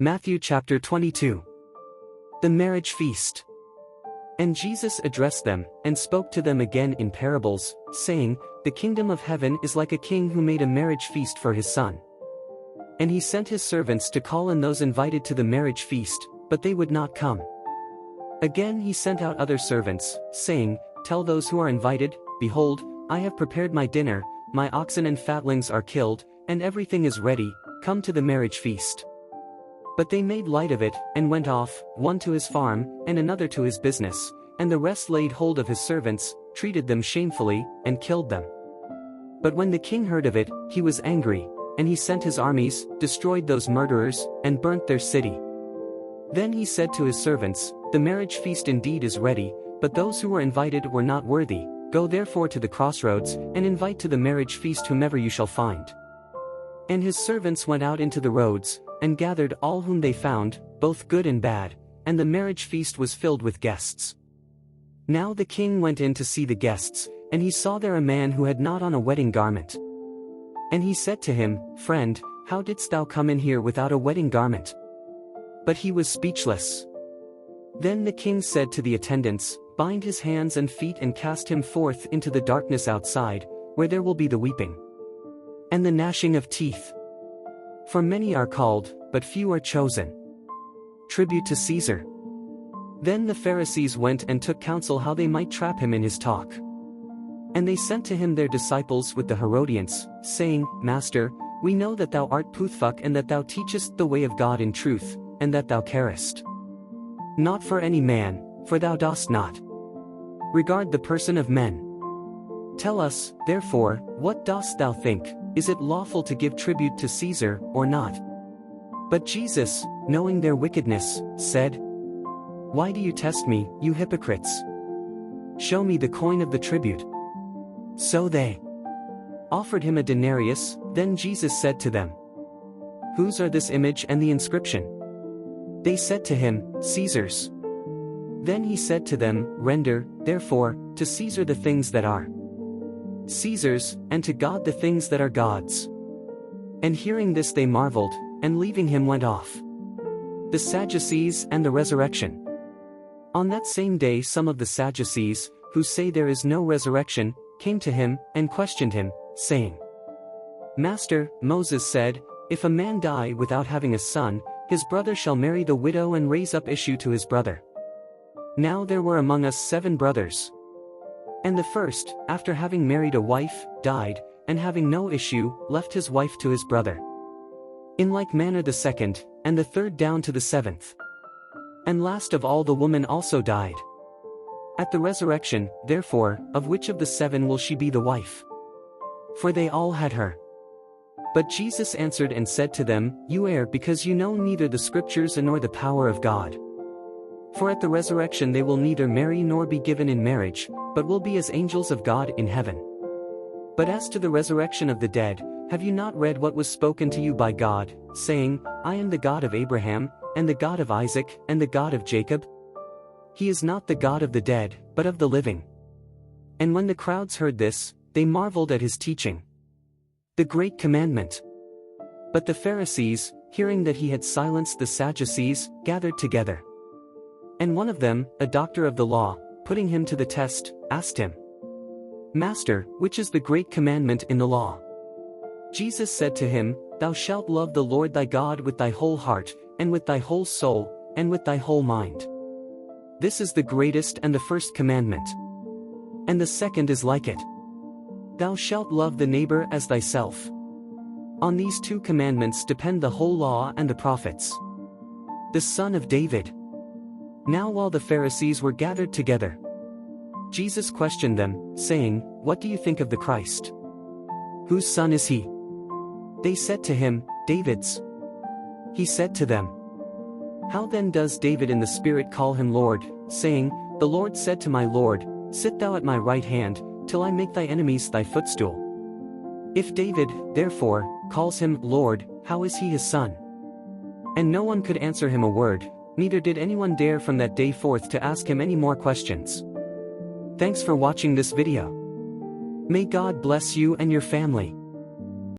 Matthew chapter 22. The marriage feast. And Jesus addressed them, and spoke to them again in parables, saying, The kingdom of heaven is like a king who made a marriage feast for his son. And he sent his servants to call in those invited to the marriage feast, but they would not come. Again he sent out other servants, saying, Tell those who are invited, Behold, I have prepared my dinner, my oxen and fatlings are killed, and everything is ready, come to the marriage feast. But they made light of it, and went off, one to his farm, and another to his business, and the rest laid hold of his servants, treated them shamefully, and killed them. But when the king heard of it, he was angry, and he sent his armies, destroyed those murderers, and burnt their city. Then he said to his servants, The marriage feast indeed is ready, but those who were invited were not worthy. Go therefore to the crossroads, and invite to the marriage feast whomever you shall find. And his servants went out into the roads, and gathered all whom they found, both good and bad, and the marriage feast was filled with guests. Now the king went in to see the guests, and he saw there a man who had not on a wedding garment. And he said to him, Friend, how didst thou come in here without a wedding garment? But he was speechless. Then the king said to the attendants, Bind his hands and feet and cast him forth into the darkness outside, where there will be the weeping and the gnashing of teeth. For many are called, but few are chosen. Tribute to Caesar. Then the Pharisees went and took counsel how they might trap him in his talk. And they sent to him their disciples with the Herodians, saying, Master, we know that thou art Puthfuck and that thou teachest the way of God in truth, and that thou carest not for any man, for thou dost not regard the person of men. Tell us, therefore, what dost thou think? Is it lawful to give tribute to Caesar, or not? But Jesus, knowing their wickedness, said, Why do you test me, you hypocrites? Show me the coin of the tribute. So they offered him a denarius. Then Jesus said to them, Whose are this image and the inscription? They said to him, Caesar's. Then he said to them, Render, therefore, to Caesar the things that are Caesar's, and to God the things that are God's. And hearing this they marveled, and leaving him went off. The Sadducees and the resurrection. On that same day some of the Sadducees, who say there is no resurrection, came to him, and questioned him, saying, Master, Moses said, If a man die without having a son, his brother shall marry the widow and raise up issue to his brother. Now there were among us 7 brothers. And the first, after having married a wife, died, and having no issue, left his wife to his brother. In like manner the second, and the third down to the 7th. And last of all the woman also died. At the resurrection, therefore, of which of the 7 will she be the wife? For they all had her. But Jesus answered and said to them, You err because you know neither the Scriptures nor the power of God. For at the resurrection they will neither marry nor be given in marriage, but will be as angels of God in heaven. But as to the resurrection of the dead, have you not read what was spoken to you by God, saying, I am the God of Abraham, and the God of Isaac, and the God of Jacob? He is not the God of the dead, but of the living. And when the crowds heard this, they marveled at his teaching. The great commandment. But the Pharisees, hearing that he had silenced the Sadducees, gathered together. And one of them, a doctor of the law, putting him to the test, asked him, Master, which is the great commandment in the law? Jesus said to him, Thou shalt love the Lord thy God with thy whole heart, and with thy whole soul, and with thy whole mind. This is the greatest and the first commandment. And the second is like it. Thou shalt love the neighbor as thyself. On these 2 commandments depend the whole law and the prophets. The son of David. Now while the Pharisees were gathered together, Jesus questioned them, saying, What do you think of the Christ? Whose son is he? They said to him, David's. He said to them, How then does David in the Spirit call him Lord, saying, The Lord said to my Lord, Sit thou at my right hand, till I make thy enemies thy footstool. If David, therefore, calls him Lord, how is he his son? And no one could answer him a word, neither did anyone dare from that day forth to ask him any more questions. Thanks for watching this video. May God bless you and your family.